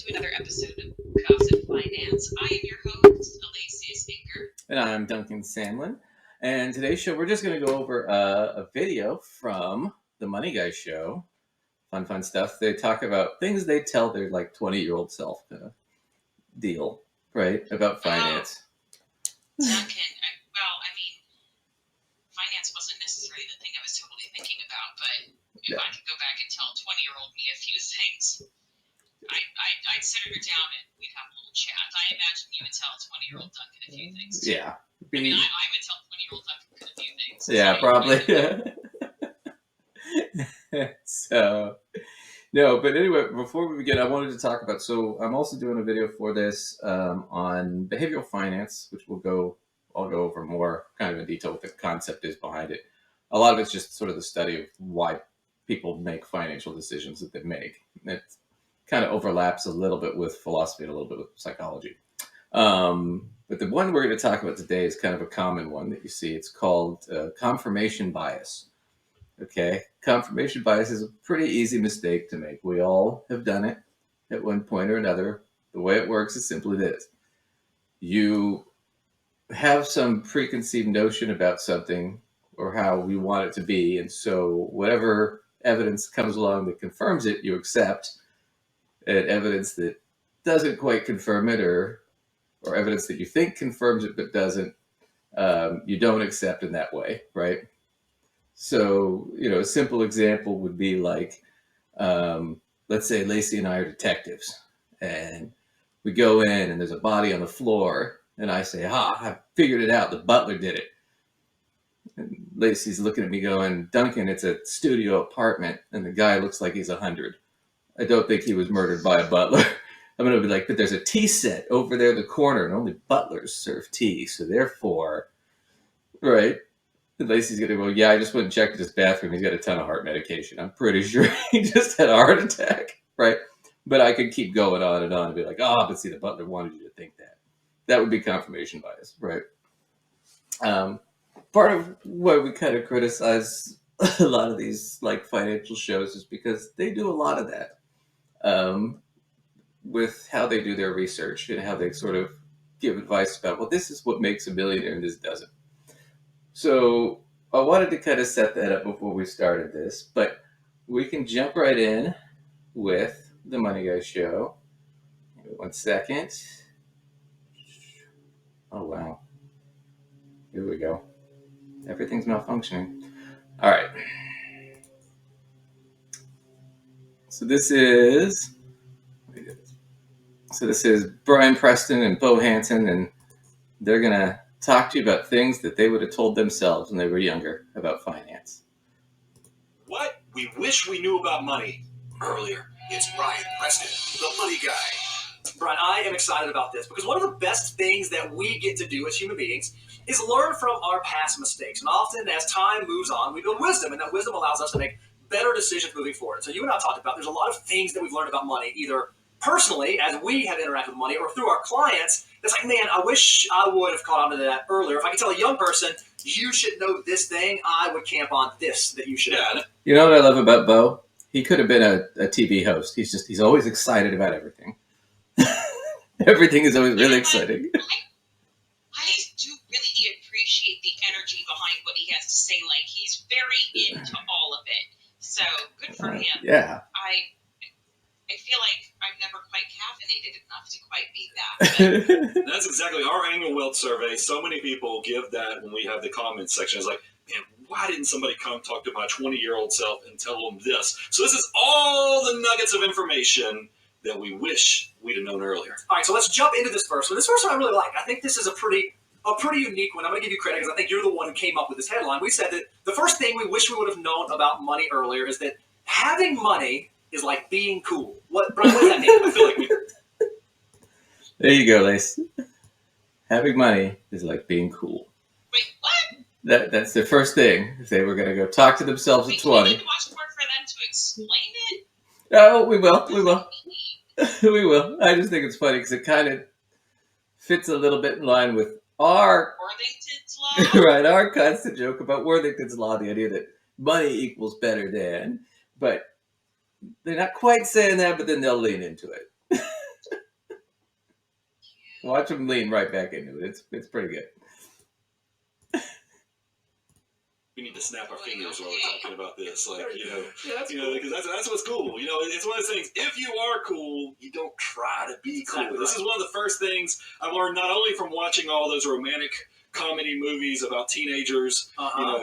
to another episode of Gossip Finance. I am your host, Alacias and Duncan. And I'm Duncan Samlin. And today's show, we're just going to go over a video from the Money Guy show. Fun stuff. They talk about things they tell their 20-year-old self kind of deal, right? About finance. Duncan, finance wasn't necessarily the thing I was totally thinking about, but if I could go back and tell 20-year-old me a few things, I'd sit her down and we'd have a little chat. I imagine you would tell 20-year-old Duncan a few things too. Yeah. I would tell 20-year-old Duncan a few things. Yeah, probably. So, no, but anyway, before we begin, I wanted to talk about, so I'm also doing a video for this on behavioral finance, which I'll go over more kind of in detail what the concept is behind it. A lot of it's just sort of the study of why people make financial decisions that they make. It kind of overlaps a little bit with philosophy and a little bit with psychology. But the one we're going to talk about today is kind of a common one that you see. It's called confirmation bias. Okay, confirmation bias is a pretty easy mistake to make. We all have done it at one point or another. The way it works is simply this. You have some preconceived notion about something or how we want it to be, and so whatever evidence comes along that confirms it, you accept, and evidence that doesn't quite confirm it or evidence that you think confirms it but doesn't, you don't accept in that way, right? So, a simple example would be like, let's say Lacey and I are detectives, and we go in and there's a body on the floor, and I say, I figured it out, the butler did it. And Lacey's looking at me going, Duncan, it's a studio apartment, and the guy looks like he's 100. I don't think he was murdered by a butler. I'm going to be like, but there's a tea set over there in the corner, and only butlers serve tea, so therefore, right? And Lacey's going to go, yeah, I just went and checked his bathroom. He's got a ton of heart medication. I'm pretty sure he just had a heart attack, right? But I could keep going on and be like, but see, the butler wanted you to think that. That would be confirmation bias, right? Part of why we kind of criticize a lot of these financial shows is because they do a lot of that with how they do their research and how they sort of give advice about, well, this is what makes a millionaire and this doesn't. So I wanted to kind of set that up before we started this, but we can jump right in with the Money Guy show. 1 second. Oh, wow. Here we go. Everything's malfunctioning. All right. So this is Brian Preston and Bo Hansen, and they're going to talk to you about things that they would have told themselves when they were younger about finance. What we wish we knew about money earlier. It's Brian Preston, the Money Guy. Brian, I am excited about this because one of the best things that we get to do as human beings is learn from our past mistakes. And often as time moves on, we build wisdom, and that wisdom allows us to make better decisions moving forward. So you and I talked about there's a lot of things that we've learned about money, either personally, as we have interacted with money, or through our clients. It's like, man, I wish I would have caught on to that earlier. If I could tell a young person, you should know this thing, I would camp on this that you should have. You know what I love about Bo? He could have been a TV host. He's always excited about everything. Everything is always really exciting. I do really appreciate the energy behind what he has to say. Like, he's very into all of it. So, good for him. Yeah. I feel like I'm never quite caffeinated enough to quite beat that. That's exactly our annual wealth survey. So many people give that when we have the comments section. It's like, man, why didn't somebody come talk to my 20-year-old self and tell them this? So this is all the nuggets of information that we wish we'd have known earlier. All right, so let's jump into this first one. This first one I really like. I think this is a pretty unique one. I'm going to give you credit because I think you're the one who came up with this headline. We said that the first thing we wish we would have known about money earlier is that having money is like being cool. Brian, what does that mean? I feel like There you go, Lace. Having money is like being cool. Wait, what? That's the first thing. If they were going to go talk to themselves at 20. We need to watch more for them to explain it? Oh, we will. We will. I just think it's funny because it kind of fits a little bit in line with our Worthington's Law. Right, our constant joke about Worthington's Law, the idea that money equals better than, but they're not quite saying that, but then they'll lean into it. Watch him lean right back into it. It's pretty good. We need to snap our fingers while we're talking about this, like because that's what's cool. It's one of those things. If you are cool, you don't try to be cool. Exactly. This is one of the first things I learned, not only from watching all those romantic comedy movies about teenagers,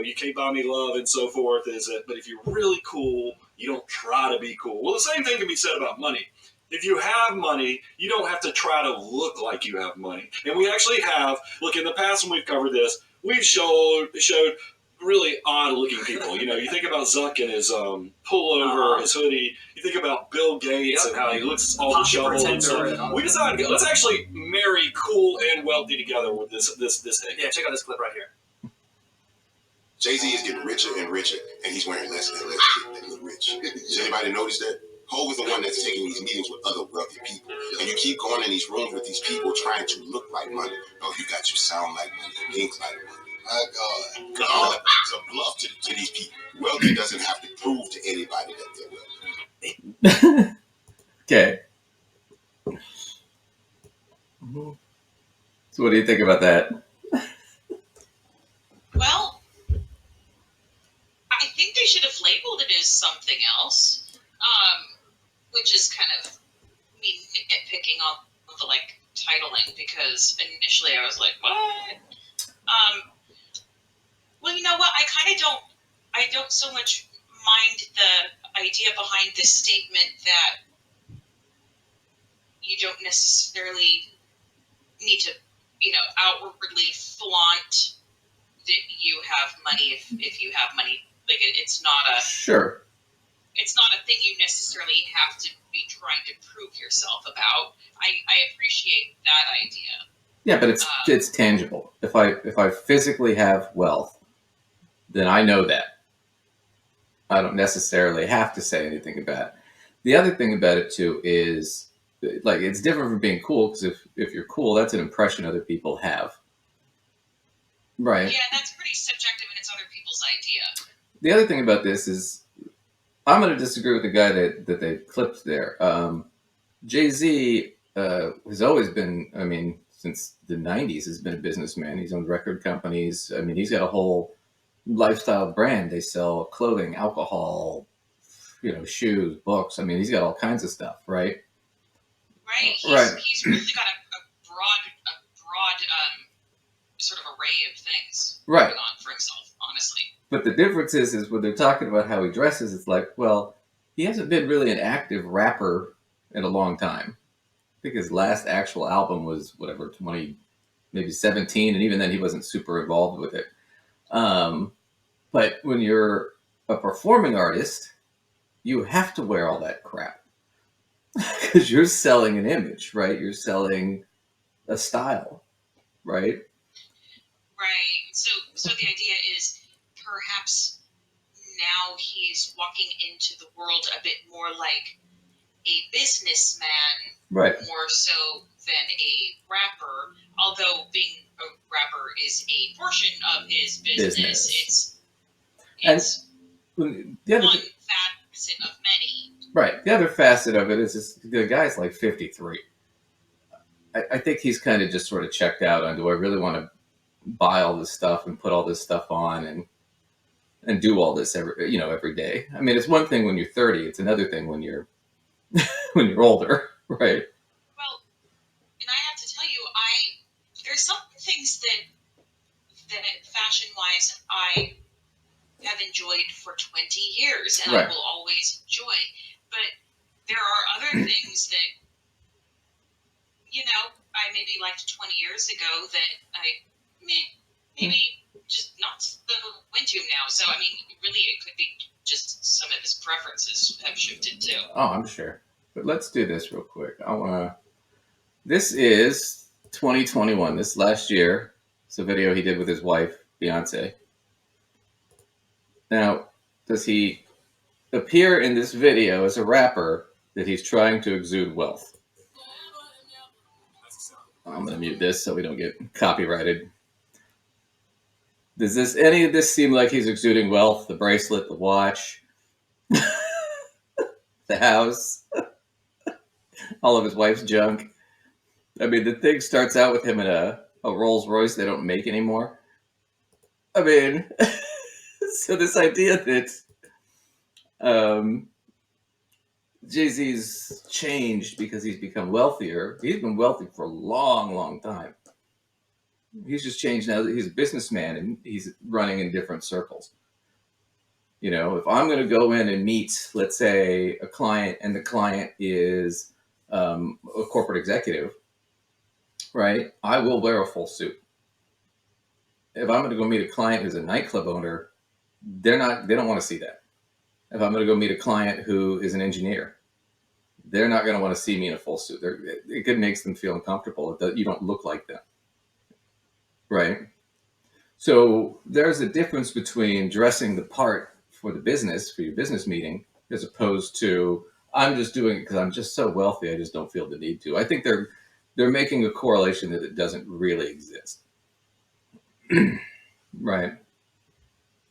You Can't Buy Me Love and so forth, is that, but if you're really cool, you don't try to be cool. Well, the same thing can be said about money. If you have money, you don't have to try to look like you have money. And we actually have, look, in the past when we've covered this, we've showed really odd-looking people. You think about Zuck and his pullover, his hoodie. You think about Bill Gates and how he looks all disheveled and stuff. We decided, let's actually marry cool and wealthy together with this thing. Yeah, check out this clip right here. Jay-Z is getting richer and richer, and he's wearing less and less shit that look rich. Does anybody notice that? Hov is the one that's taking these meetings with other wealthy people. And you keep going in these rooms with these people trying to look like money. No, you got to sound like money, think like money. My God. Because all that is a bluff to these people. Wealthy doesn't have to prove to anybody that they're wealthy. Okay. So what do you think about that? Well, I think they should have labeled it as something else, which is kind of me nitpicking on the titling, because initially I was like, what? Well, you know what? I don't so much mind the idea behind this statement that you don't necessarily need to, outwardly flaunt that you have money if you have money. Like, it's not a... Sure. It's not a thing you necessarily have to be trying to prove yourself about. I appreciate that idea. Yeah, but it's tangible. If I physically have wealth, then I know that. I don't necessarily have to say anything about it. The other thing about it too is, it's different from being cool, because if you're cool, that's an impression other people have. Right. Yeah, that's pretty subjective, and it's other people's idea. The other thing about this is, I'm going to disagree with the guy that they clipped there. Jay-Z has always been, since the 90s, has been a businessman. He's owned record companies. He's got a whole lifestyle brand. They sell clothing, alcohol, shoes, books. He's got all kinds of stuff, right? Right. He's really got a broad sort of array of things going on for himself, honestly. But the difference is when they're talking about how he dresses, it's like, well, he hasn't been really an active rapper in a long time. I think his last actual album was 2017, and even then he wasn't super involved with it. But when you're a performing artist, you have to wear all that crap because you're selling an image, right? You're selling a style, right? Right. So the idea is perhaps now he's walking into the world a bit more like a businessman, right? More so than a rapper. Although being a rapper is a portion of his business. It's one facet of many. Right. The other facet of it is the guy's like 53. I think he's kind of just sort of checked out on, do I really want to buy all this stuff and put all this stuff on and do all this every day. It's one thing when you're 30, it's another thing when you're when you're older, right? Well, and I have to tell you, there's some things that fashion wise I have enjoyed for 20 years and I will always enjoy. But there are other things that I maybe liked 20 years ago that I maybe just not so into now. So, really, it could be just some of his preferences have shifted too. Oh, I'm sure. But let's do this real quick. This is 2021, this last year. It's a video he did with his wife, Beyonce. Now, does he appear in this video as a rapper that he's trying to exude wealth? I'm going to mute this so we don't get copyrighted. Does any of this seem like he's exuding wealth? The bracelet, the watch, the house, all of his wife's junk? I mean, the thing starts out with him in a Rolls Royce they don't make anymore. I mean, so this idea that Jay-Z's changed because he's become wealthier. He's been wealthy for a long, long time. He's just changed now that he's a businessman and he's running in different circles. You know, if I'm going to go in and meet, let's say, a client, and the client is a corporate executive, right? I will wear a full suit. If I'm going to go meet a client who's a nightclub owner, they don't want to see that. If I'm going to go meet a client who is an engineer, they're not going to want to see me in a full suit. It makes them feel uncomfortable that you don't look like them, right? So there's a difference between dressing the part for the business, for your business meeting, as opposed to I'm just doing it because I'm just so wealthy, I just don't feel the need to. I think they're making a correlation that it doesn't really exist. Right.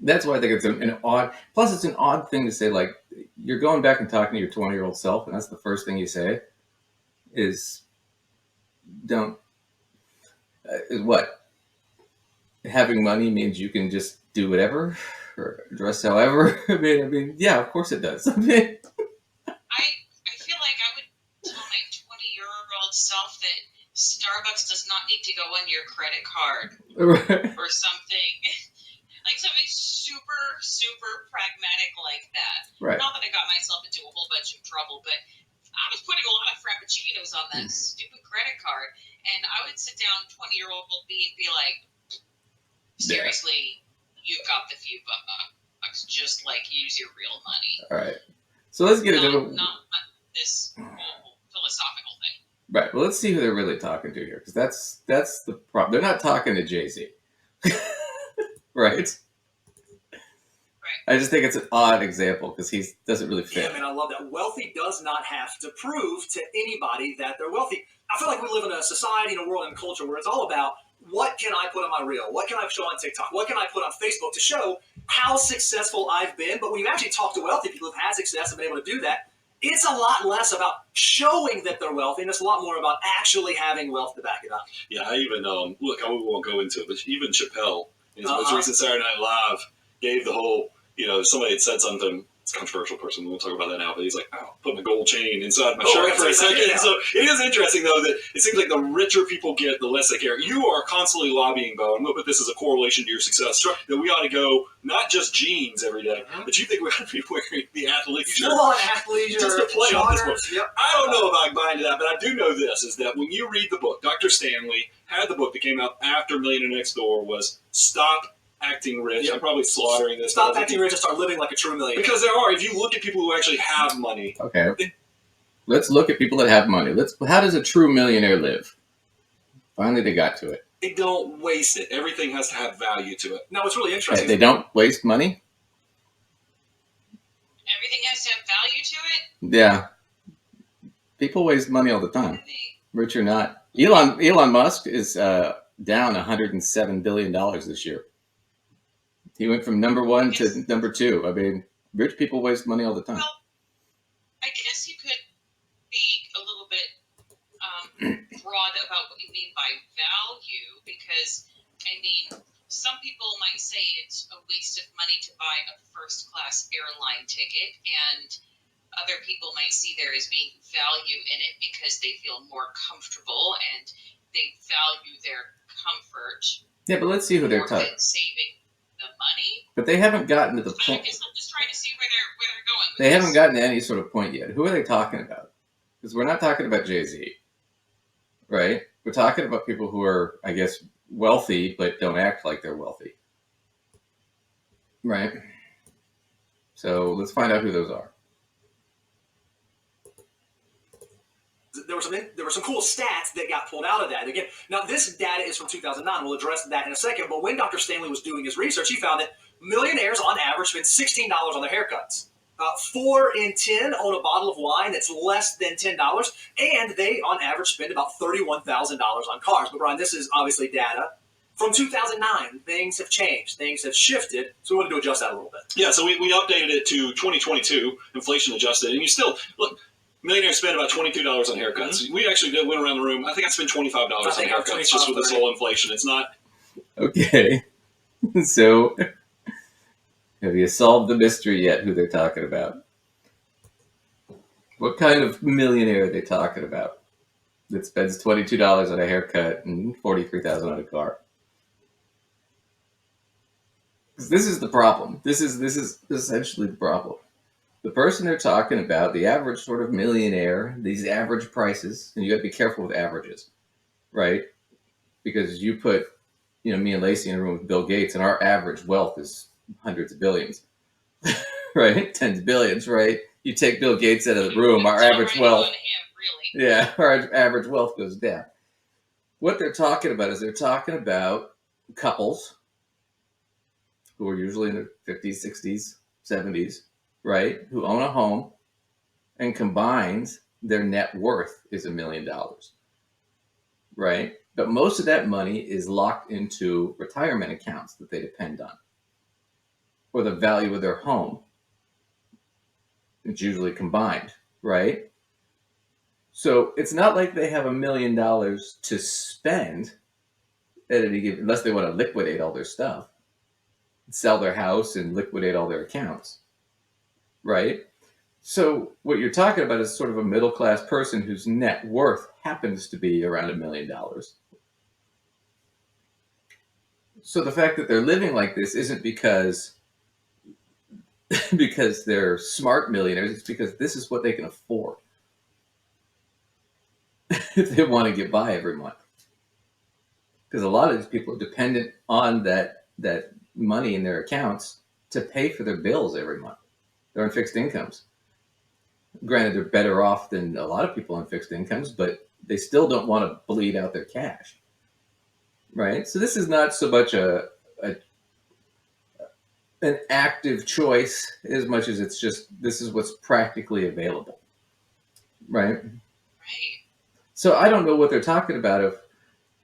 That's why I think it's an odd, plus it's an odd thing to say, like, you're going back and talking to your 20-year-old self, and that's the first thing you say is what? Having money means you can just do whatever or dress however. I mean, yeah, of course it does. I feel like I would tell my 20-year-old self that Starbucks does not need to go on your credit card or something. Like something super, super pragmatic like that. Right. Not that I got myself into a whole bunch of trouble, but I was putting a lot of frappuccinos on that stupid credit card, and I would sit down 20-year-old me and be like, seriously, you've got the few bucks, just like use your real money. All right. So let's get into not this whole philosophical thing. Right. Well, let's see who they're really talking to here, because that's the problem. They're not talking to Jay-Z. Right. I just think it's an odd example because he doesn't really fit. Yeah, man, I love that. Wealthy does not have to prove to anybody that they're wealthy. I feel like we live in a society, in a world, and culture where it's all about what can I put on my reel? What can I show on TikTok? What can I put on Facebook to show how successful I've been? But when you actually talk to wealthy people who've had success and been able to do that, it's a lot less about showing that they're wealthy, and it's a lot more about actually having wealth to back it up. Yeah, I even, look, I won't go into it, but even Chappelle, in his most recent Saturday Night Live, gave the whole, somebody had said something, it's a controversial person, we won't talk about that now, but he's like, oh, putting a gold chain inside my shirt for a second. So it is interesting, though, that it seems like the richer people get, the less they care. You are constantly lobbying, Bo, I'm going to put this as a correlation to your success, that we ought to go, not just jeans every day, but you think we ought to be wearing the athleisure. Full-on athleisure. Just to play on this book. Yep. I don't know if I can buy into that, but I do know this, is that when you read the book, Dr. Stanley had the book that came out after Millionaire Next Door was Stop Acting Rich. I'm probably slaughtering this. Stop acting rich and start living like a true millionaire. Because there are, if you look at people who actually have money. Okay. Let's look at people that have money. How does a true millionaire live? Finally, they got to it. They don't waste it. Everything has to have value to it. No, it's really interesting. They don't waste money? Everything has to have value to it? Yeah. People waste money all the time. Rich or not. Elon Musk is down $107 billion this year. He went from number one to number two. I mean, rich people waste money all the time. Well, I guess you could be a little bit broad about what you mean by value, because, I mean, some people might say it's a waste of money to buy a first-class airline ticket, and other people might see there as being value in it because they feel more comfortable and they value their comfort. Yeah, but let's see who they're talking. Saving the money. But they haven't gotten to the point. I guess I'm just trying to see where they're going with They this. haven't gotten to any sort of point yet. Who are they talking about? Because we're not talking about Jay-Z, right? We're talking about people who are, I guess, wealthy but don't act like they're wealthy, right? So let's find out who those are. There were some cool stats that got pulled out of that. Again, now this data is from 2009. We'll address that in a second. But when Dr. Stanley was doing his research, he found that millionaires on average spend $16 on their haircuts. 4 in 10 own a bottle of wine that's less than $10, and they on average spend about $31,000 on cars. But Brian, this is obviously data from 2009. Things have changed. Things have shifted. So we wanted to adjust that a little bit. Yeah, so we updated it to 2022, inflation adjusted, and you still look. millionaires spend about $22 on haircuts. We actually went around the room. I think I spent $25 on haircuts just with this whole inflation. It's not Okay. So, have you solved the mystery yet? Who they're talking about? What kind of millionaire are they talking about that spends $22 on a haircut and $43,000 on a car? Because this is the problem. This is essentially the problem. The person they're talking about, the average sort of millionaire, these average prices, and you got to be careful with averages, right? Because you put, me and Lacey in a room with Bill Gates, and our average wealth is hundreds of billions, right? Tens of billions, right? You take Bill Gates out of the room, our average wealth, yeah, our average wealth goes down. What they're talking about is they're talking about couples who are usually in their 50s, 60s, 70s, right? Who own a home, and combined, their net worth is $1 million, right? But most of that money is locked into retirement accounts that they depend on, or the value of their home. It's usually combined, right? So it's not like they have $1 million to spend at any given, unless they want to liquidate all their stuff, sell their house and liquidate all their accounts, right? So what you're talking about is sort of a middle-class person whose net worth happens to be around $1 million. So the fact that they're living like this isn't because they're smart millionaires. It's because this is what they can afford if they want to get by every month. Because a lot of these people are dependent on that money in their accounts to pay for their bills every month. They're on fixed incomes. Granted, they're better off than a lot of people on fixed incomes, but they still don't want to bleed out their cash, right? So this is not so much an active choice as much as it's just this is what's practically available, right? Right. So I don't know what they're talking about. If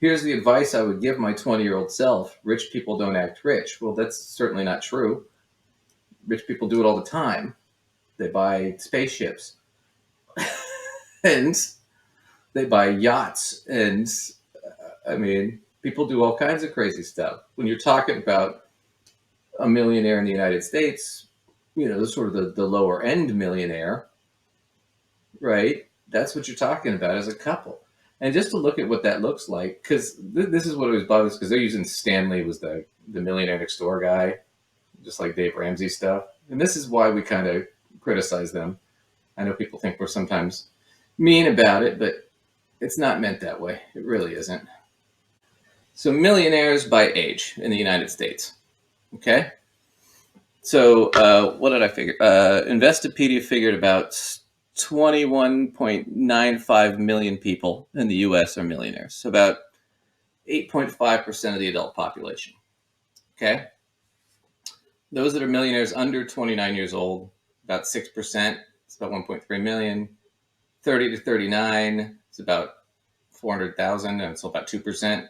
here's the advice I would give my 20-year-old self: rich people don't act rich. Well, that's certainly not true. Rich people do it all the time. They buy spaceships and they buy yachts, and people do all kinds of crazy stuff. When you're talking about a millionaire in the United States, sort of the lower end millionaire, right? That's what you're talking about as a couple. And just to look at what that looks like, because this is what always bothers, because they're using Stanley was the millionaire next door guy, just like Dave Ramsey stuff. And this is why we kind of criticize them. I know people think we're sometimes mean about it, but it's not meant that way. It really isn't. So millionaires by age in the United States. Okay. So what did I figure? Investopedia figured about 21.95 million people in the U.S. are millionaires. So about 8.5% of the adult population. Okay. Those that are millionaires under 29 years old, about 6%. It's about 1.3 million. 30 to 39, it's about 400,000, and it's about 2%.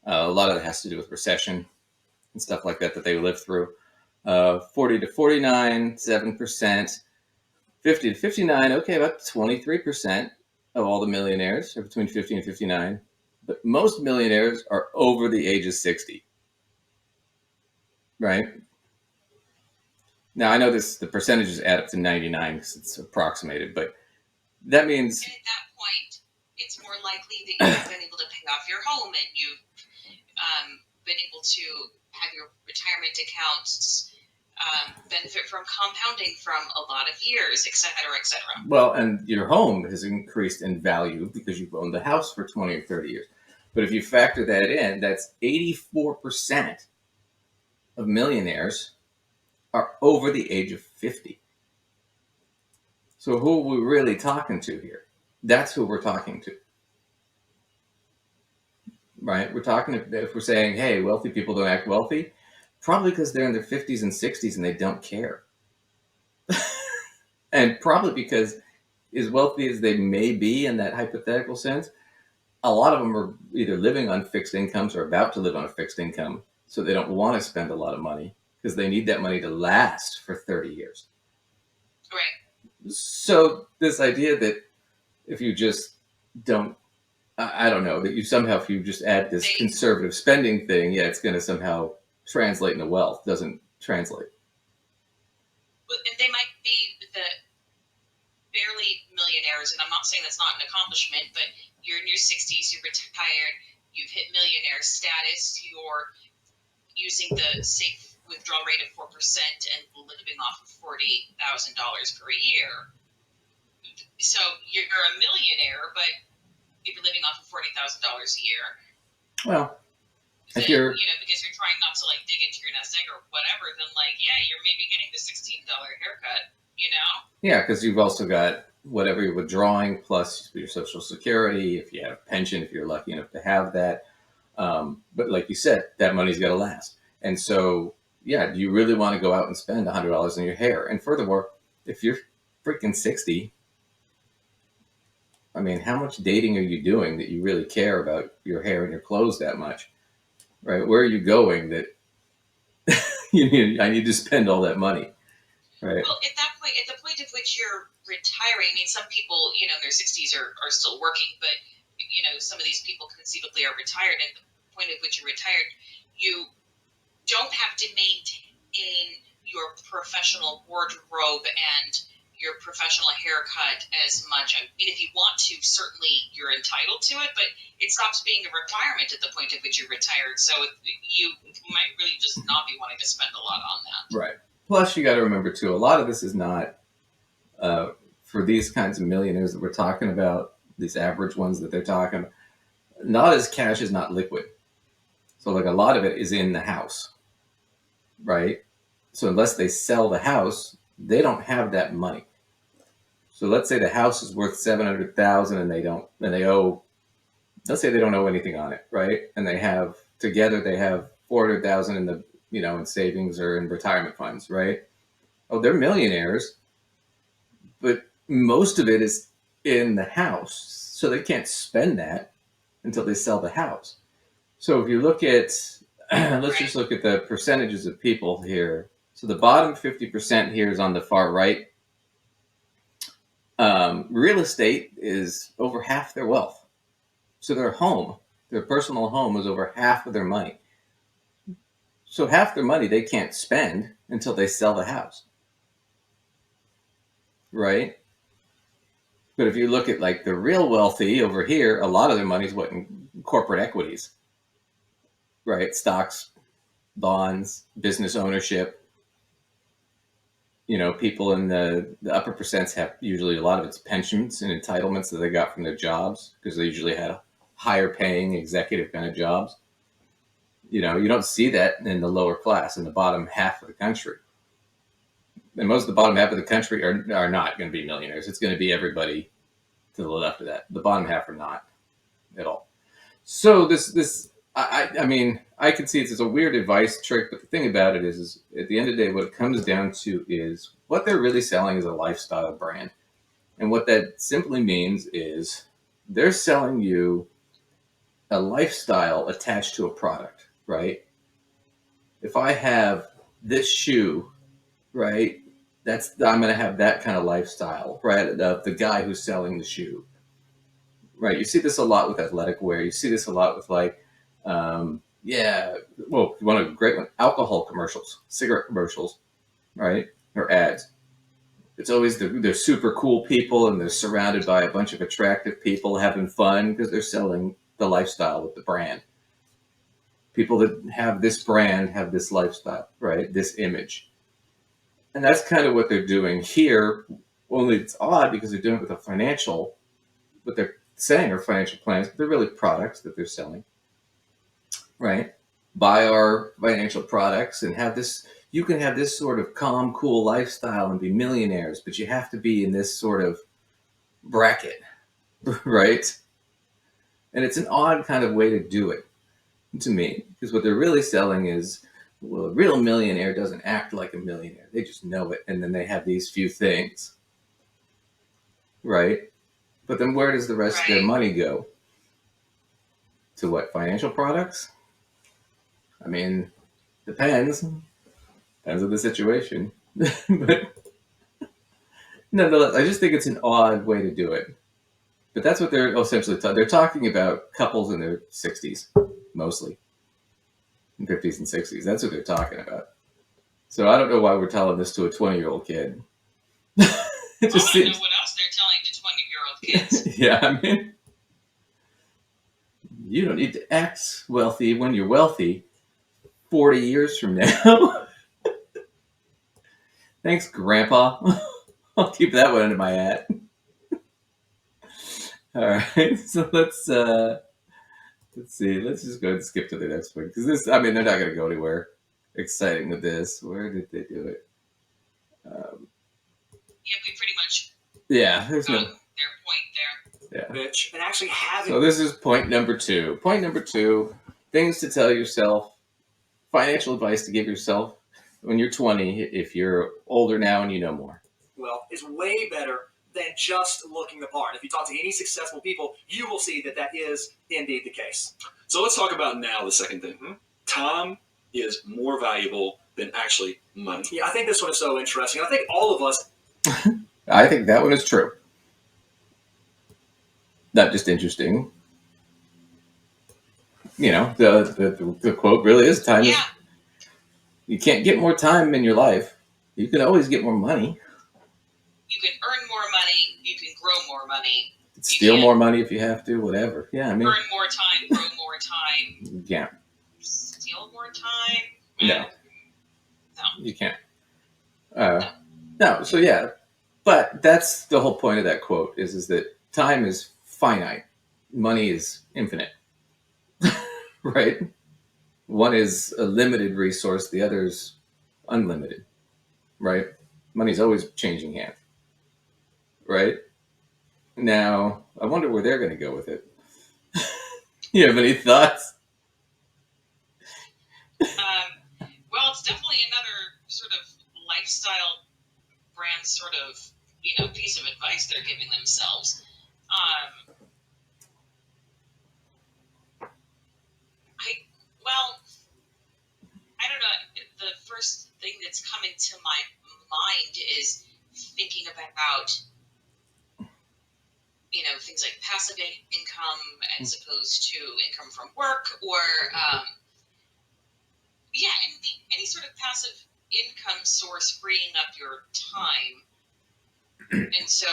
A lot of it has to do with recession and stuff like that they lived through. 40 to 49, 7%. 50 to 59, okay, about 23% of all the millionaires are between 50 and 59. But most millionaires are over the age of 60. Right? Now, I know the percentages add up to 99 because it's approximated, but that means... And at that point, it's more likely that you've been able to pay off your home and you've been able to have your retirement accounts benefit from compounding from a lot of years, et cetera, et cetera. Well, and your home has increased in value because you've owned the house for 20 or 30 years. But if you factor that in, that's 84% of millionaires are over the age of 50. So who are we really talking to here? That's who we're talking to. Right? We're talking, if we're saying, hey, wealthy people don't act wealthy, probably because they're in their 50s and 60s and they don't care. And probably because, as wealthy as they may be in that hypothetical sense, a lot of them are either living on fixed incomes or about to live on a fixed income. So they don't want to spend a lot of money because they need that money to last for 30 years. Right. So this idea that if you just don't, I don't know, that you somehow, if you just add this conservative spending thing, yeah, it's going to somehow translate into wealth, doesn't translate. But they might be the barely millionaires, and I'm not saying that's not an accomplishment, but you're in your 60s, you're retired, you've hit millionaire status, you're using the safe withdrawal rate of 4% and living off of $40,000 per year. So you're a millionaire, but if you're living off of $40,000 a year, well, then, if you're, because you're trying not to like dig into your nest egg or whatever, then like, yeah, you're maybe getting the $16 haircut, Yeah, because you've also got whatever you're withdrawing plus your Social Security, if you have pension, if you're lucky enough to have that. But like you said, that money's got to last. And so, yeah, do you really want to go out and spend $100 on your hair? And furthermore, if you're freaking 60, I mean, how much dating are you doing that you really care about your hair and your clothes that much? Right? Where are you going that I need to spend all that money? Right. Well, at that point, at the point of which you're retiring, I mean, some people, in their 60s are still working, but, some of these people conceivably are retired. And the point at which you're retired, you don't have to maintain your professional wardrobe and your professional haircut as much. I mean, if you want to, certainly you're entitled to it, but it stops being a requirement at the point at which you're retired. So you might really just not be wanting to spend a lot on that. Right. Plus, you got to remember, too, a lot of this is not for these kinds of millionaires that we're talking about, these average ones that they're talking about, not as cash is not liquid. So, like, a lot of it is in the house, right? So unless they sell the house, they don't have that money. So let's say the house is worth $700,000 and they owe, let's say they don't owe anything on it, right? And they have $400,000 in the, in savings or in retirement funds, right? Oh, they're millionaires, but most of it is in the house. So they can't spend that until they sell the house. So if you look at, let's just look at the percentages of people here. So the bottom 50% here is on the far right. Real estate is over half their wealth. So their personal home is over half of their money. So half their money they can't spend until they sell the house. Right? But if you look at like the real wealthy over here, a lot of their money is in corporate equities. Right? Stocks, bonds, business ownership. People in the upper percents have usually a lot of it's pensions and entitlements that they got from their jobs because they usually had higher paying executive kind of jobs. You don't see that in the lower class, in the bottom half of the country. And most of the bottom half of the country are not going to be millionaires. It's going to be everybody to the left of that. The bottom half are not at all. So I mean, I can see it's a weird advice trick, but the thing about it is at the end of the day, what it comes down to is what they're really selling is a lifestyle brand. And what that simply means is they're selling you a lifestyle attached to a product, right? If I have this shoe, right, I'm going to have that kind of lifestyle, right? The guy who's selling the shoe, right? You see this a lot with athletic wear. You see this a lot with one of the great one, alcohol commercials, cigarette commercials, right? Or ads. It's always they're super cool people and they're surrounded by a bunch of attractive people having fun because they're selling the lifestyle with the brand. People that have this brand have this lifestyle, right? This image. And that's kind of what they're doing here. Only it's odd because they're doing it with what they're saying are financial plans, but they're really products that they're selling. Right? Buy our financial products and have this. You can have this sort of calm, cool lifestyle and be millionaires, but you have to be in this sort of bracket, right? And it's an odd kind of way to do it to me, because what they're really selling is, well, a real millionaire doesn't act like a millionaire. They just know it. And then they have these few things, right? But then where does the rest of their money go? To what? Financial products? I mean, depends on the situation. But Nonetheless, I just think it's an odd way to do it. But that's what they're essentially they're talking about couples in their 60s, mostly. 50s and 60s. That's what they're talking about. So I don't know why we're telling this to a 20-year-old kid. It just seems... know what else they're telling to 20-year-old kids. Yeah, I mean, you don't need to act wealthy when you're wealthy 40 years from now. Thanks, Grandpa. I'll keep that one under my hat. All right, so let's see. Let's just go ahead and skip to the next one because this. I mean, they're not going to go anywhere exciting with this. Where did they do it? Yeah, we pretty much. Yeah, there's no. Their point there. Yeah. Bitch, and actually having. So this is point number 2. Point number 2: things to tell yourself, financial advice to give yourself when you're 20. If you're older now and you know more. Well, it's way better than just looking the part. If you talk to any successful people, you will see that that is indeed the case. So let's talk about now the second thing. Time is more valuable than actually money. Yeah, I think this one is so interesting. I think all of us. I think that one is true. Not just interesting. You know, the quote really is time is. You can't get more time in your life. You can always get more money. You can earn more money. You can grow more money. Steal more money if you have to. Whatever. Yeah, I mean. Earn more time. Grow more time. Yeah. Steal more time. No. No. You can't. No. So yeah, but that's the whole point of that quote is that time is finite. Money is infinite. Right? One is a limited resource. The other's unlimited. Right? Money's always changing hands. Right? Now, I wonder where they're going to go with it. You have any thoughts? Well, it's definitely another sort of lifestyle brand sort of, piece of advice they're giving themselves. I don't know. The first thing that's coming to my mind is thinking about, things like passive income as opposed to income from work or, any sort of passive income source freeing up your time. And so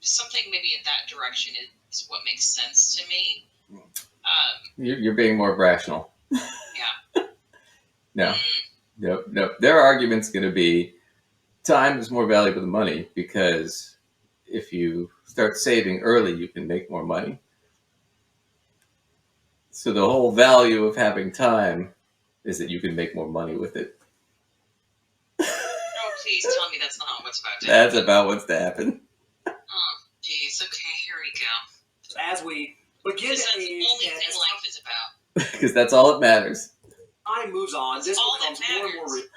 something maybe in that direction is what makes sense to me. You're being more rational. Yeah. No. Nope. Their argument's going to be time is more valuable than money because if you start saving early, you can make more money. So the whole value of having time is that you can make more money with it. Oh, please tell me that's not what's about to happen. That's about what's to happen. Oh, geez. Okay, here we go. As we begin Because to that's the age only and thing as life is about. Because that's all that matters. time moves on, That's this all becomes that more and more matters.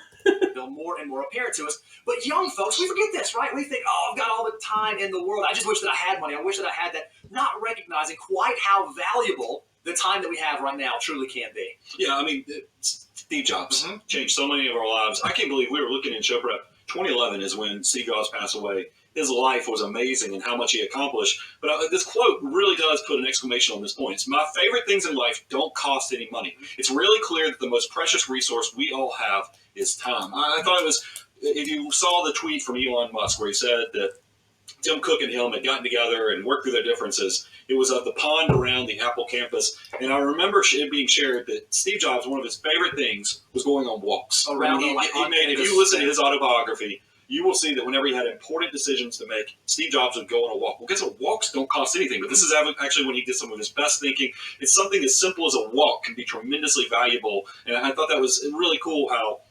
more and more apparent to us. But young folks, we forget this, right? We think, oh, I've got all the time in the world. I just wish that I had money. I wish that I had that. Not recognizing quite how valuable the time that we have right now truly can be. Yeah, I mean, Steve Jobs changed so many of our lives. I can't believe we were looking in show prep. 2011 is when Steve Jobs passed away. His life was amazing and how much he accomplished. But this quote really does put an exclamation on this point. It's my favorite things in life don't cost any money. It's really clear that the most precious resource we all have is time. I thought it was, if you saw the tweet from Elon Musk where he said that Tim Cook and him had gotten together and worked through their differences. It was at the pond around the Apple campus. And I remember it being shared that Steve Jobs, one of his favorite things was going on walks. Around if you listen to his autobiography, you will see that whenever he had important decisions to make, Steve Jobs would go on a walk. Well, guess what? Walks don't cost anything, but this is actually when he did some of his best thinking. It's something as simple as a walk can be tremendously valuable. And I thought that was really cool how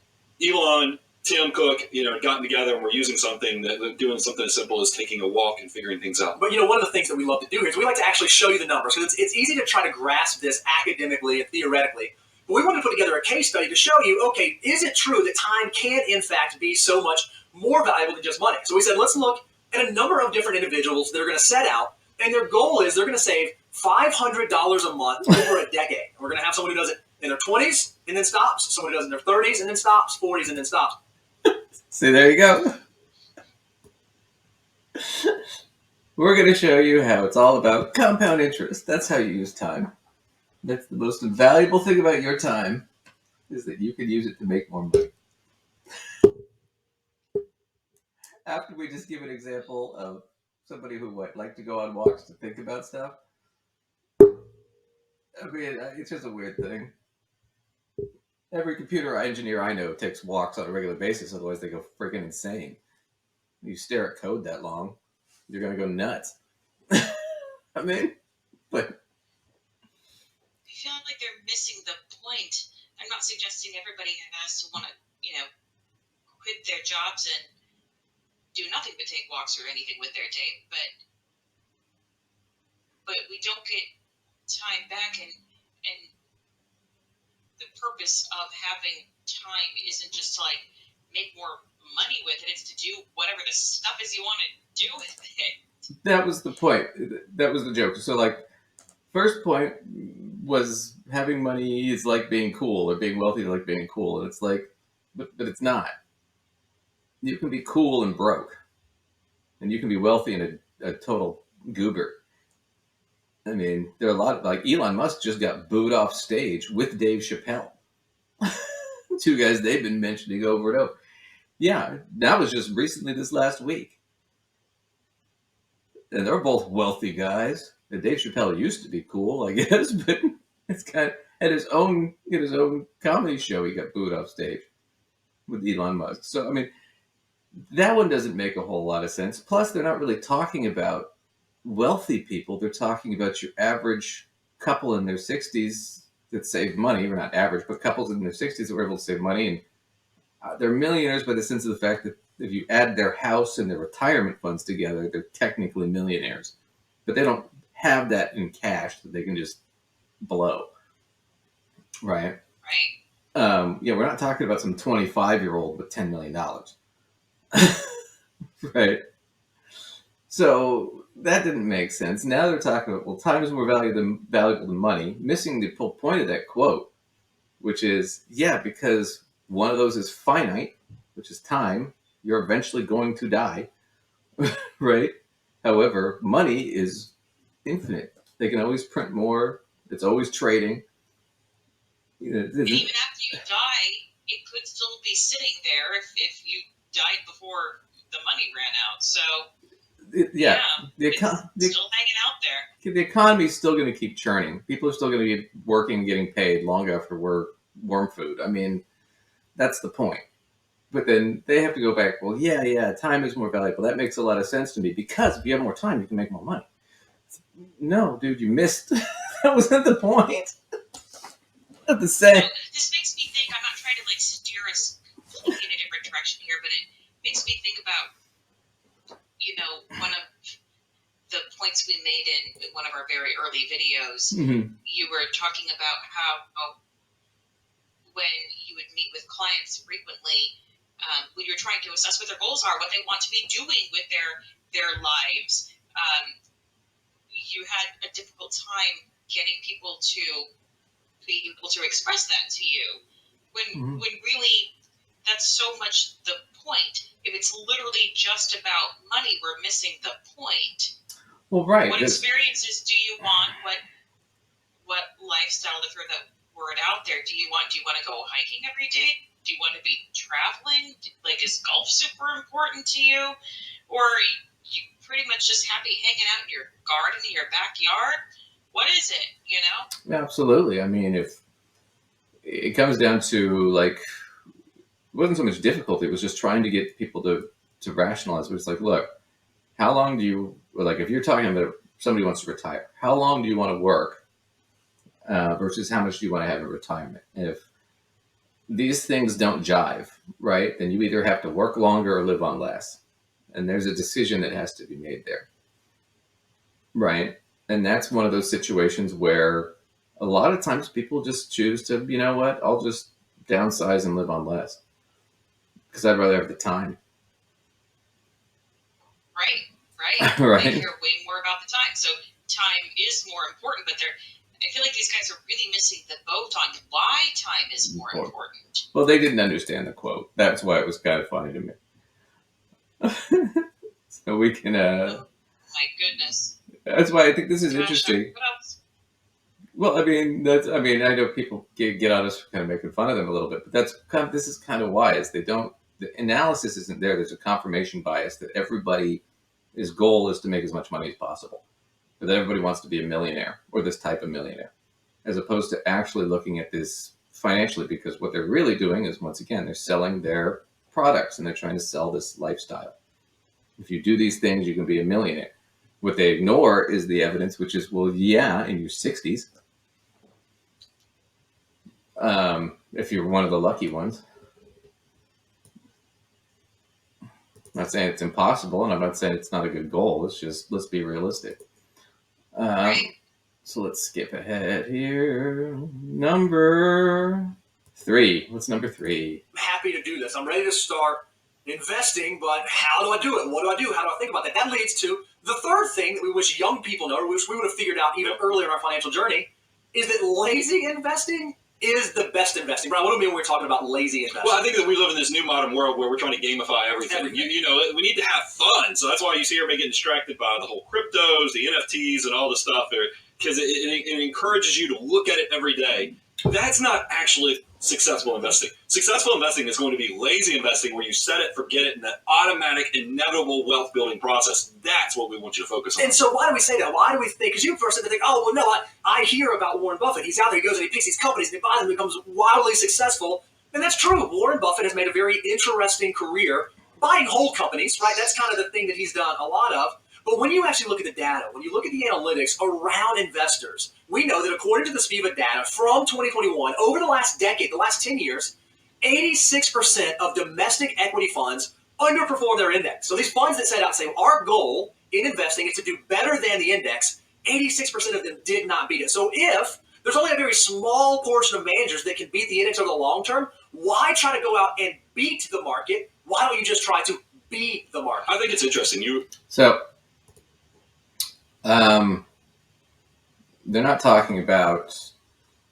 Elon, Tim Cook, had gotten together and were using something, doing something as simple as taking a walk and figuring things out. But one of the things that we love to do here is we like to actually show you the numbers because it's easy to try to grasp this academically and theoretically. But we want to put together a case study to show you, okay, is it true that time can in fact be so much more valuable than just money? So we said, let's look at a number of different individuals that are going to set out, and their goal is they're going to save $500 a month over a decade. We're going to have someone who does it in their 20s and then stops, someone who does it in their 30s and then stops, 40s and then stops. See, there you go. We're going to show you how it's all about compound interest. That's how you use time. That's the most valuable thing about your time, is that you can use it to make more money. After we just give an example of somebody who like to go on walks to think about stuff. I mean, it's just a weird thing. Every computer engineer I know takes walks on a regular basis, otherwise they go freaking insane. You stare at code that long, you're going to go nuts. I mean, but I feel like they're missing the point. I'm not suggesting everybody has to want to, quit their jobs and do nothing but take walks or anything with their day, but we don't get time back, and the purpose of having time isn't just to like make more money with it, it's to do whatever the stuff is you want to do with it. that was the point. That was the joke. So, like, first point was having money is like being cool, or being wealthy is like being cool. And it's like, but it's not. You can be cool and broke. And you can be wealthy and a total goober. I mean, there are a lot of, like, Elon Musk just got booed off stage with Dave Chappelle. Two guys they've been mentioning over and over. Yeah, that was just recently this last week. And they're both wealthy guys. And Dave Chappelle used to be cool, I guess, but it's kind of at his own comedy show he got booed off stage with Elon Musk. So I mean, that one doesn't make a whole lot of sense. Plus, they're not really talking about wealthy people. They're talking about your average couple in their 60s that save money. Or not average, but couples in their 60s that were able to save money. And they're millionaires by the sense of the fact that if you add their house and their retirement funds together, they're technically millionaires. But they don't have that in cash that they can just blow. Right? Right. We're not talking about some 25-year-old with $10 million. Right? So that didn't make sense. Now they're talking about, well, time is more valuable than money, missing the whole point of that quote, which is, yeah, because one of those is finite, which is time. You're eventually going to die, right? However, money is infinite. They can always print more. It's always trading. Even after you die, it could still be sitting there if you died before the money ran out. So it's still hanging out there. The economy is still going to keep churning. People are still going to be working and getting paid long after we're worm food. I mean, that's the point. But then they have to go back, well, yeah, time is more valuable. That makes a lot of sense to me, because if you have more time, you can make more money. No, dude, you missed. That wasn't the point. Not the same. This makes me think, I'm not trying to like steer us completely in a different direction here, but it makes me think about, one of the points we made in one of our very early videos. Mm-hmm. You were talking about how when you would meet with clients frequently, when you're trying to assess what their goals are, what they want to be doing with their lives, you had a difficult time getting people to be able to express that to you, when really that's so much the point. If it's literally just about money, we're missing the point. Well, right. What experiences do you want? What lifestyle, to throw that word out there, do you want? Do you want to go hiking every day? Do you want to be traveling? Like, is golf super important to you? Or are you pretty much just happy hanging out in your garden in your backyard? What is it, Absolutely. I mean, if it comes down to, like, it wasn't so much difficulty, it was just trying to get people to rationalize. But it's like, look, how long do you, like, if you're talking about somebody wants to retire, how long do you want to work versus how much do you want to have in retirement? And if these things don't jive, right, then you either have to work longer or live on less. And there's a decision that has to be made there. Right? And that's one of those situations where a lot of times people just choose to, you know what, I'll just downsize and live on less, because I'd rather have the time. Right. Right. They care way more about the time. So time is more important, but I feel like these guys are really missing the boat on why time is more important. Well, they didn't understand the quote. That's why it was kind of funny to me. we can. Oh, my goodness. That's why I think this is Gosh, interesting. what else? Well, I mean, I know people get on us for kind of making fun of them a little bit, but this is kind of why is they don't. The analysis isn't there. There's a confirmation bias that everybody's goal is to make as much money as possible, but that everybody wants to be a millionaire or this type of millionaire, as opposed to actually looking at this financially, because what they're really doing is, once again, they're selling their products and they're trying to sell this lifestyle. If you do these things, you can be a millionaire. What they ignore is the evidence, which is, well, yeah, in your 60s, if you're one of the lucky ones. I'm not saying it's impossible, and I'm not saying it's not a good goal. It's just, let's be realistic. Right. So let's skip ahead here. Number 3. What's number 3? I'm happy to do this. I'm ready to start investing, but how do I do it? What do I do? How do I think about that? That leads to the third thing that we wish young people know, which we would have figured out even earlier in our financial journey, is that lazy investing is the best investing. Brian, what do we mean when we're talking about lazy investing? Well, I think that we live in this new modern world where we're trying to gamify everything. You know, we need to have fun. So that's why you see everybody getting distracted by the whole cryptos, the NFTs, and all the stuff there, because it encourages you to look at it every day. That's not actually successful investing. Successful investing is going to be lazy investing, where you set it, forget it, and that automatic, inevitable wealth building process. That's what we want you to focus on. And so why do we say that? Why do we think? Because you first think, oh, well, no, I hear about Warren Buffett. He's out there, he goes and he picks these companies and he buys them, becomes wildly successful. And that's true. Warren Buffett has made a very interesting career buying whole companies, right? That's kind of the thing that he's done a lot of. But when you actually look at the data, when you look at the analytics around investors, we know that according to the SPIVA data from 2021, over the last decade, the last 10 years, 86% of domestic equity funds underperform their index. So these funds that set out say, our goal in investing is to do better than the index, 86% of them did not beat it. So if there's only a very small portion of managers that can beat the index over the long term, why try to go out and beat the market? Why don't you just try to beat the market? I think it's interesting. They're not talking about,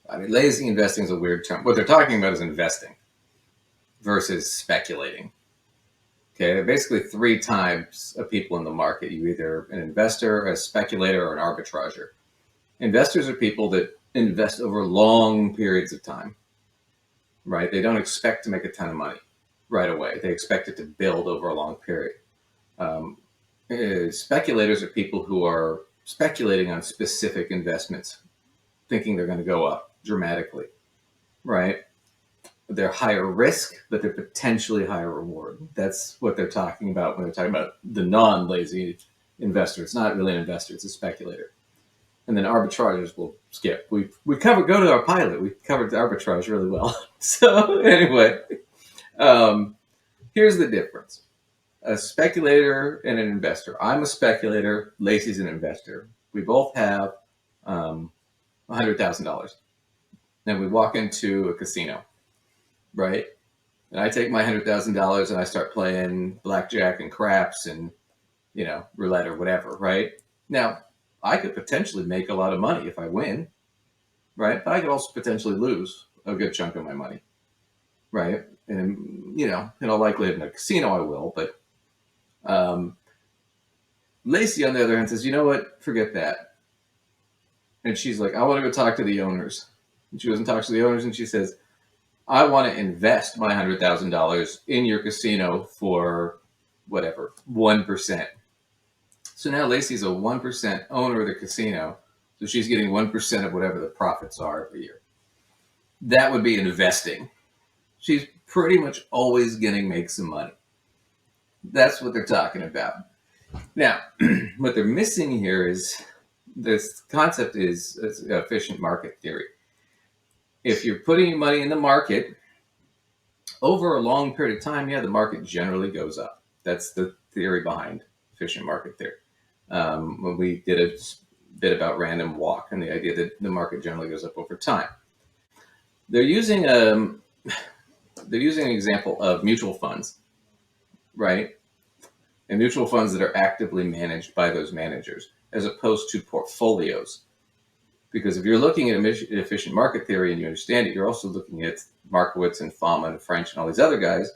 I mean, lazy investing is a weird term. What they're talking about is investing versus speculating. Okay, there are basically 3 types of people in the market. You're either an investor, a speculator, or an arbitrager. Investors are people that invest over long periods of time, right? They don't expect to make a ton of money right away. They expect it to build over a long period. Speculators are people who are speculating on specific investments, thinking they're going to go up dramatically, right? They're higher risk, but they're potentially higher reward. That's what they're talking about when they're talking about the non-lazy investor. It's not really an investor, it's a speculator. And then arbitragers will skip. Go to our pilot. We covered the arbitrage really well. So anyway, here's the difference. A speculator and an investor. I'm a speculator. Lacey's an investor. We both have $100,000. Then we walk into a casino, right? And I take my $100,000 and I start playing blackjack and craps and, roulette or whatever, right? Now, I could potentially make a lot of money if I win, right? But I could also potentially lose a good chunk of my money, right? And, in all likelihood in a casino I will, but Lacey, on the other hand, says, you know what? Forget that. And she's like, I want to go talk to the owners. And she goes and talks to the owners, and she says, I want to invest my $100,000 in your casino for whatever, 1%. So now Lacey's a 1% owner of the casino. So she's getting 1% of whatever the profits are every year. That would be investing. She's pretty much always going to make some money. That's what they're talking about. Now, what they're missing here is this concept is efficient market theory. If you're putting your money in the market over a long period of time, the market generally goes up. That's the theory behind efficient market theory. When we did a bit about random walk and the idea that the market generally goes up over time. They're using an example of mutual funds, right? And mutual funds that are actively managed by those managers, as opposed to portfolios. Because if you're looking at efficient market theory and you understand it, you're also looking at Markowitz and Fama and French and all these other guys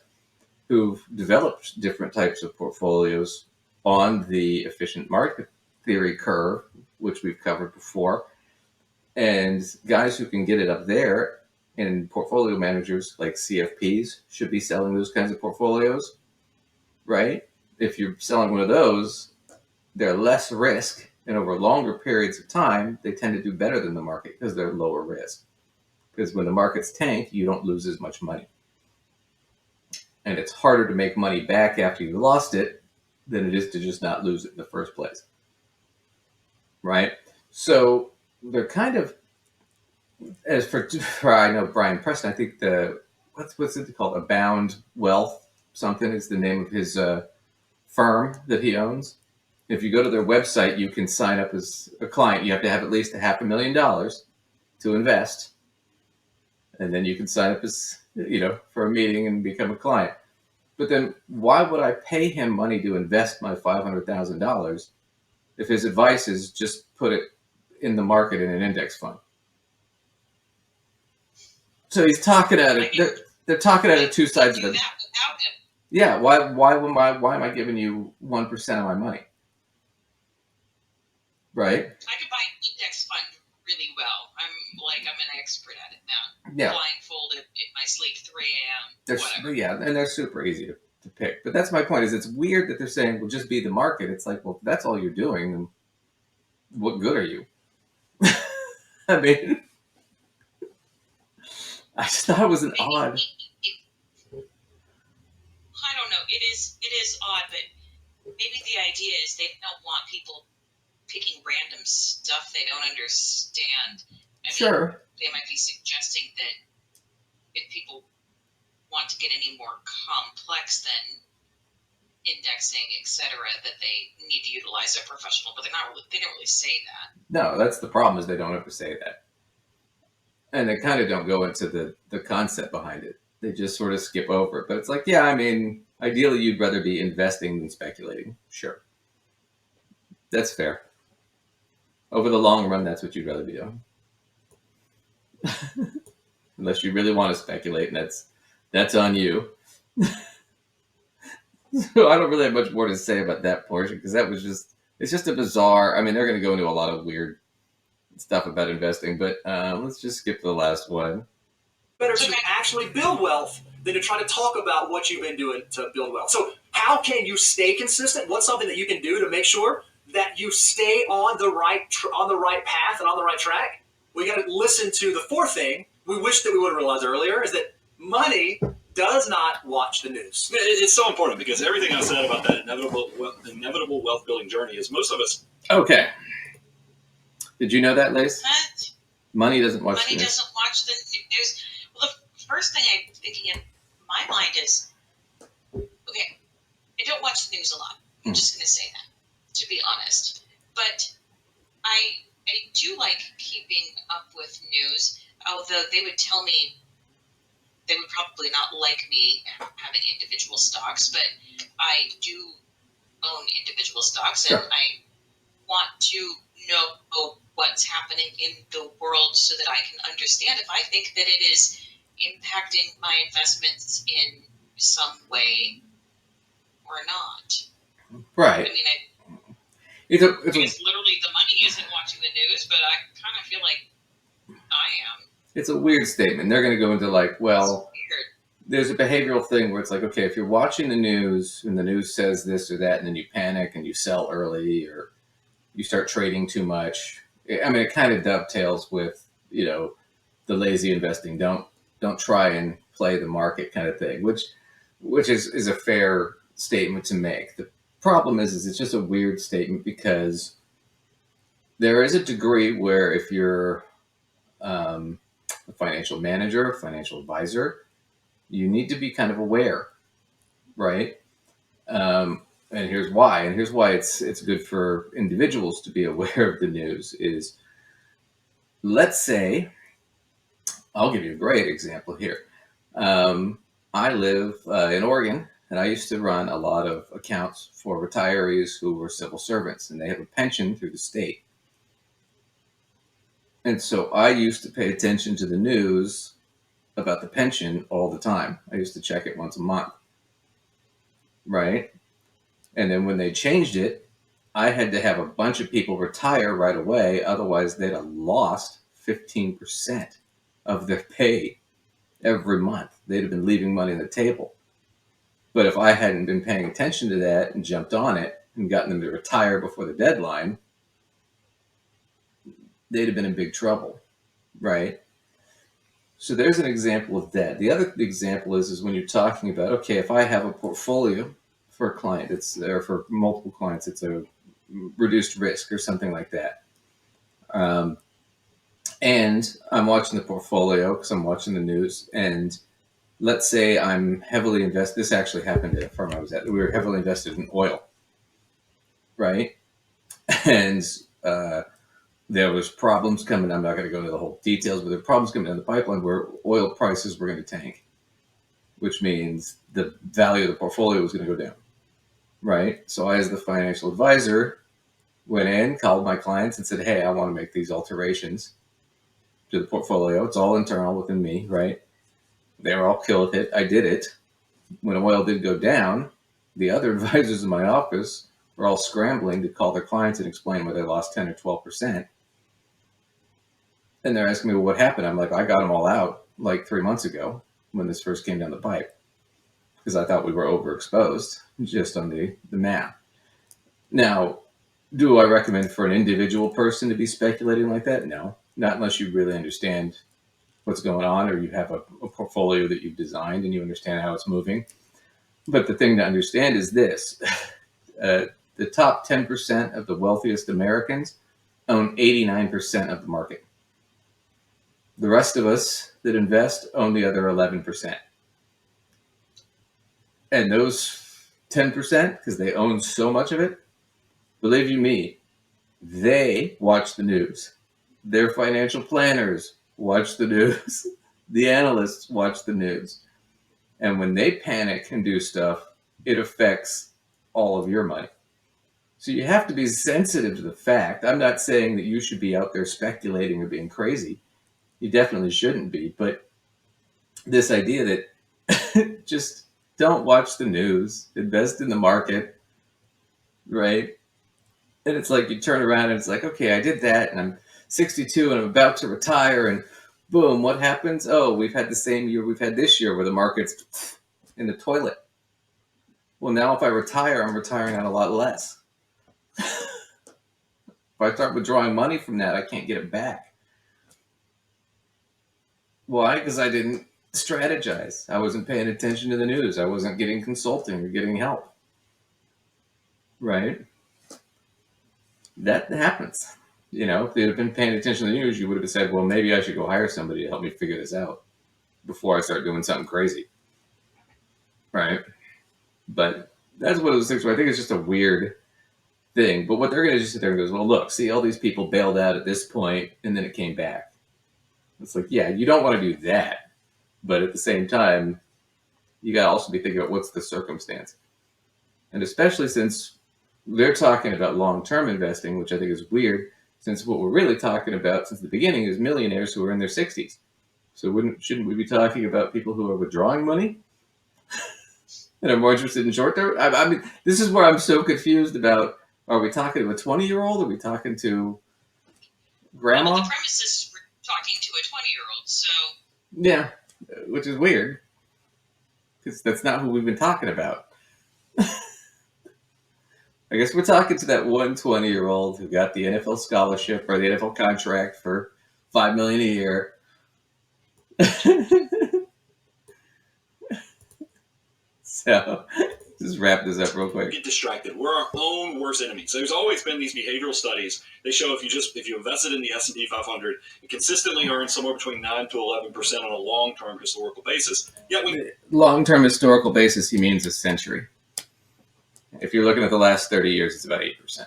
who've developed different types of portfolios on the efficient market theory curve, which we've covered before. And guys who can get it up there, and portfolio managers like CFPs should be selling those kinds of portfolios, right? If you're selling one of those, they're less risk, and over longer periods of time, they tend to do better than the market because they're lower risk. Because when the markets tank, you don't lose as much money. And it's harder to make money back after you lost it than it is to just not lose it in the first place. Right? So they're kind of, as for I know Brian Preston, I think what's it called? Abound Wealth, something is the name of his firm that he owns. If you go to their website, you can sign up as a client. You have to have at least $500,000 to invest. And then you can sign up as, for a meeting and become a client. But then why would I pay him money to invest my $500,000 if his advice is just put it in the market in an index fund? So he's talking at it. They're talking at it two sides of it. Yeah. Why am I giving you 1% of my money? Right. I could buy an index fund really well. I'm an expert at it now. Yeah. Blindfolded in my sleep, 3 a.m. Whatever. Yeah, and they're super easy to pick. But that's my point. Is it's weird that they're saying, "Well, just be the market." It's like, well, if that's all you're doing, then what good are you? I mean, I just thought it was an odd. I don't know. It is odd, but maybe the idea is they don't want people picking random stuff they don't understand. Sure. They might be suggesting that if people want to get any more complex than indexing, etc., that they need to utilize a professional, but they don't really say that. No, that's the problem, is they don't ever say that. And they kind of don't go into the concept behind it. They just sort of skip over it. But it's like, yeah, I mean, ideally you'd rather be investing than speculating. Sure. That's fair. Over the long run, that's what you'd rather be doing. Unless you really want to speculate, and that's on you. So I don't really have much more to say about that portion, because it's just a bizarre. I mean, they're going to go into a lot of weird stuff about investing, but let's just skip to the last one. Better to actually build wealth than to try to talk about what you've been doing to build wealth. So how can you stay consistent? What's something that you can do to make sure that you stay on the right path and on the right track? We got to listen to the fourth thing we wish that we would have realized earlier, is that money does not watch the news. It's so important, because everything I said about that inevitable wealth building journey is most of us. Okay. Did you know that, Lace? What? Money doesn't watch the news. Money doesn't watch the news. Well, the first thing I'm thinking in my mind is, okay, I don't watch the news a lot. I'm just going to say that, to be honest. But I do like keeping up with news, although they would tell me they would probably not like me having individual stocks, but I do own individual stocks, and I want to know what's happening in the world so that I can understand if I think that it is impacting my investments in some way or not. Right. I mean, it's literally the money isn't watching the news, but I kind of feel like I am. It's a weird statement. They're going to go into like, well, there's a behavioral thing where it's like, okay, if you're watching the news and the news says this or that, and then you panic and you sell early, or you start trading too much. I mean, it kind of dovetails with, the lazy investing. Don't try and play the market kind of thing, which is a fair statement to make. The problem is it's just a weird statement, because there is a degree where if you're a financial manager, financial advisor, you need to be kind of aware, right? And here's why. And here's why it's good for individuals to be aware of the news is, let's say, I'll give you a great example here. I live in Oregon, and I used to run a lot of accounts for retirees who were civil servants, and they have a pension through the state. And so I used to pay attention to the news about the pension all the time. I used to check it once a month, right? And then when they changed it, I had to have a bunch of people retire right away. Otherwise, they'd have lost 15% of their pay every month. They'd have been leaving money on the table. But if I hadn't been paying attention to that and jumped on it and gotten them to retire before the deadline, they'd have been in big trouble, right? So there's an example of that. The other example is when you're talking about, okay, if I have a portfolio for a client, or for multiple clients, it's a reduced risk or something like that. And I'm watching the portfolio because I'm watching the news. And let's say I'm heavily invested. This actually happened at a firm I was at. We were heavily invested in oil, right? And there was problems coming. I'm not going to go into the whole details, but there were problems coming down the pipeline where oil prices were going to tank, which means the value of the portfolio was going to go down, right? So I, as the financial advisor, went in, called my clients and said, hey, I want to make these alterations to the portfolio. It's all internal within me, right? They were all killed with it. I did it. When oil did go down, the other advisors in my office were all scrambling to call their clients and explain why they lost 10 or 12%. And they're asking me, well, what happened? I'm like, I got them all out like 3 months ago when this first came down the pipe because I thought we were overexposed just on the math. Now, do I recommend for an individual person to be speculating like that? No, not unless you really understand what's going on or you have a portfolio that you've designed and you understand how it's moving. But the thing to understand is this. The top 10% of the wealthiest Americans own 89% of the market. The rest of us that invest own the other 11%. And those 10%, because they own so much of it, believe you me, they watch the news. Their financial planners watch the news. The analysts watch the news. And when they panic and do stuff, it affects all of your money. So you have to be sensitive to the fact. I'm not saying that you should be out there speculating or being crazy. You definitely shouldn't be. But this idea that just don't watch the news, invest in the market, right? And it's like you turn around and it's like, okay, I did that and I'm 62 and I'm about to retire and boom, what happens? Oh, we've had the same year we've had this year where the market's in the toilet. Well, now if I retire, I'm retiring on a lot less. If I start withdrawing money from that, I can't get it back. Why? Because I didn't strategize. I wasn't paying attention to the news. I wasn't getting consulting or getting help. Right? That happens. You know, if you'd have been paying attention to the news, you would have said, well, maybe I should go hire somebody to help me figure this out before I start doing something crazy. Right? But that's one of those things where I think it's just a weird thing. But what they're going to just sit there and go, well, look, see, all these people bailed out at this point and then it came back. It's like, yeah, you don't want to do that. But at the same time, you got to also be thinking about what's the circumstance. And especially since they're talking about long-term investing, which I think is weird, since what we're really talking about since the beginning is millionaires who are in their 60s. So shouldn't we be talking about people who are withdrawing money and are more interested in short-term? I mean, this is where I'm so confused about, are we talking to a 20-year-old? Are we talking to grandma? Well, the premise is we're talking to a 20-year-old, so... Yeah, which is weird, because that's not who we've been talking about. I guess we're talking to that 120-year-old who got the NFL scholarship or the NFL contract for $5 million a year. So, just wrap this up real quick. Get distracted. We're our own worst enemies. There's always been these behavioral studies. They show if you invested in the S&P 500, it consistently earns somewhere between 9 to 11% on a long-term historical basis. Yet long-term historical basis, he means a century. If you're looking at the last 30 years, it's about 8%.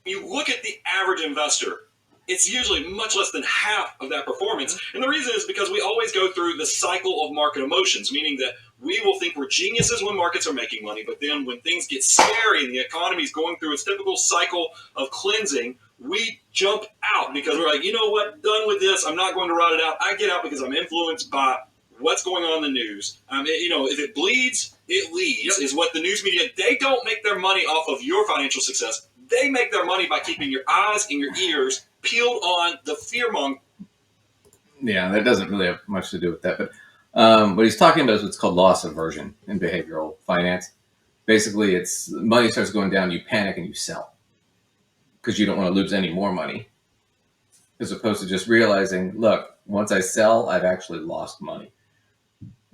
You look at the average investor, it's usually much less than half of that performance. And the reason is because we always go through the cycle of market emotions, meaning that we will think we're geniuses when markets are making money, but then when things get scary and the economy is going through its typical cycle of cleansing, we jump out because we're like, you know what, done with this. I'm not going to ride it out. I get out because I'm influenced by what's going on in the news. If it bleeds, it leads, is what the news media, they don't make their money off of your financial success. They make their money by keeping your eyes and your ears peeled on the fearmonger. Yeah, that doesn't really have much to do with that. But what he's talking about is what's called loss aversion in behavioral finance. Basically, it's money starts going down, you panic and you sell because you don't want to lose any more money, as opposed to just realizing, look, once I sell, I've actually lost money.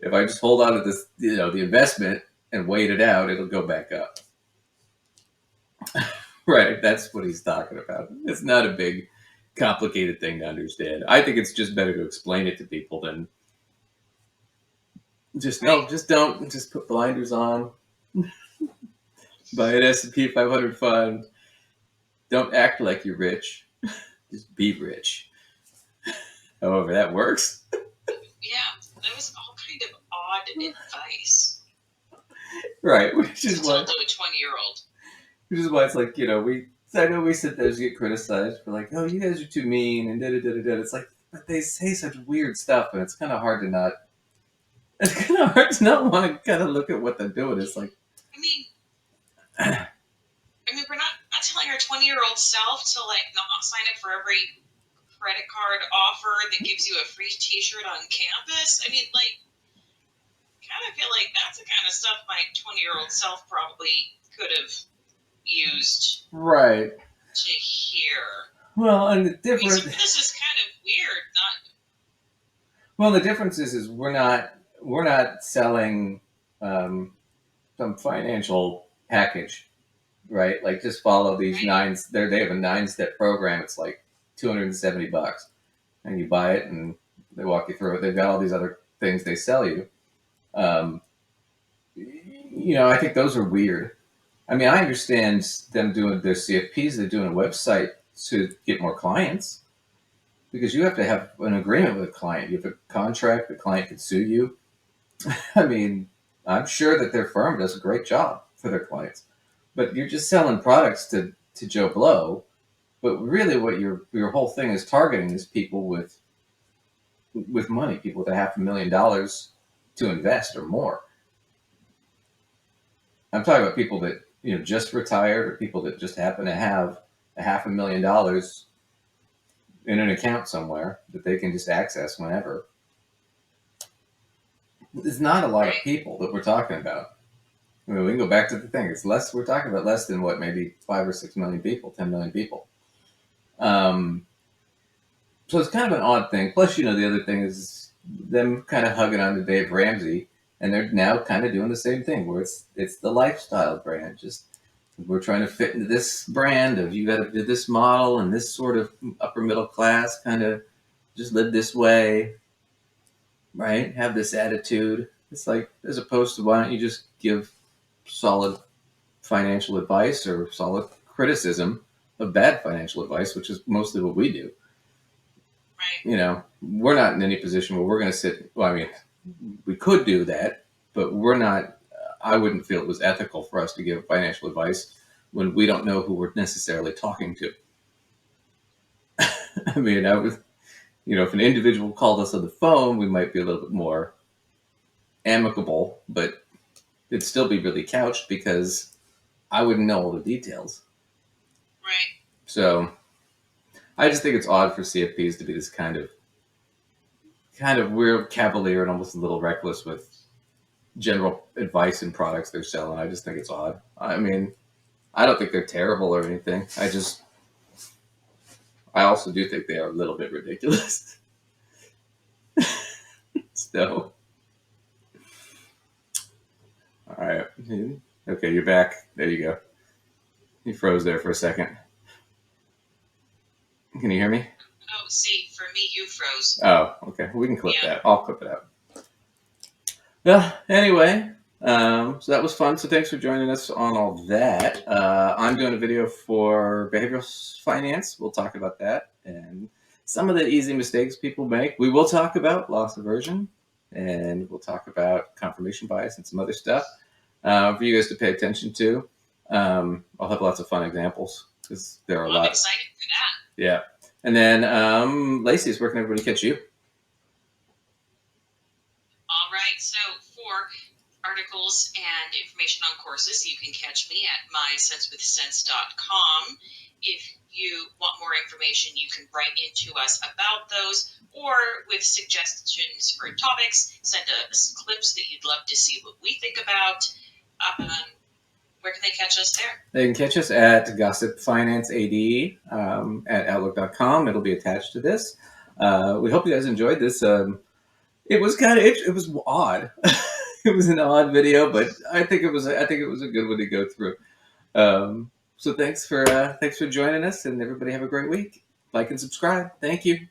If I just hold on to this, the investment and wait it out, it'll go back up. Right, that's what he's talking about. It's not a big, complicated thing to understand. I think it's just better to explain it to people than just put blinders on. Buy an S&P 500 fund. Don't act like you're rich. Just be rich. However that works. Yeah, that was all kind of odd advice. Right, which is why. To a 20-year-old. Which is why it's like, I know we sit there and get criticized for like, oh, you guys are too mean and da-da-da-da-da. It's like, but they say such weird stuff and it's kind of hard to not want to kind of look at what they're doing. It's like, we're not telling our 20-year-old self to like not sign up for every credit card offer that gives you a free T-shirt on campus. Kind of feel like that's the kind of stuff my 20-year-old self probably could have used. Right. To hear. Well, and the difference. This is kind of weird. Well, the difference is we're not selling some financial package, right? Like just follow these they have a 9-step program. It's like $270, and you buy it, and they walk you through it. They've got all these other things they sell you. I think those are weird. I understand them doing their CFPs. They're doing a website to get more clients because you have to have an agreement with a client. You have a contract. The client can sue you. I'm sure that their firm does a great job for their clients, but you're just selling products to Joe Blow. But really what your whole thing is targeting is people with money, people with $500,000 to invest or more. I'm talking about people that, just retired or people that just happen to have $500,000 in an account somewhere that they can just access whenever. There's not a lot of people that we're talking about. We can go back to the thing. We're talking about less than maybe 5 or 6 million people, 10 million people. So it's kind of an odd thing. Plus, the other thing is them kind of hugging on to Dave Ramsey, and they're now kind of doing the same thing where it's the lifestyle brand. Just we're trying to fit into this brand of you got to do this model and this sort of upper middle class kind of just live this way, right? Have this attitude. It's like, as opposed to why don't you just give solid financial advice or solid criticism of bad financial advice, which is mostly what we do. Right. We're not in any position where we're going to sit. Well, we could do that, but we're not. I wouldn't feel it was ethical for us to give financial advice when we don't know who we're necessarily talking to. I was, if an individual called us on the phone, we might be a little bit more amicable, but it'd still be really couched because I wouldn't know all the details. Right. So I just think it's odd for CFPs to be this kind of weird, cavalier, and almost a little reckless with general advice and products they're selling. I just think it's odd. I don't think they're terrible or anything. I also do think they are a little bit ridiculous. So, all right. Okay, you're back. There you go. You froze there for a second. Can you hear me? Oh, see, for me, you froze. Oh, okay. We can clip that. I'll clip it out. Well, anyway, so that was fun. So thanks for joining us on all that. I'm doing a video for behavioral finance. We'll talk about that and some of the easy mistakes people make. We will talk about loss aversion, and we'll talk about confirmation bias and some other stuff for you guys to pay attention to. I'll have lots of fun examples because there are a lot. I'm excited for that. Yeah. And then, Lacias, where can everybody catch you? right. So for articles and information on courses, you can catch me at mysensewithsense.com. If you want more information, you can write into us about those, or with suggestions for topics, send us clips that you'd love to see what we think about. Where can they catch us there? They can catch us at Gossip Finance AD at Outlook.com. It'll be attached to this. We hope you guys enjoyed this. It was it was odd. It was an odd video, but I think it was a good one to go through. So thanks for joining us, and everybody have a great week. Like and subscribe. Thank you.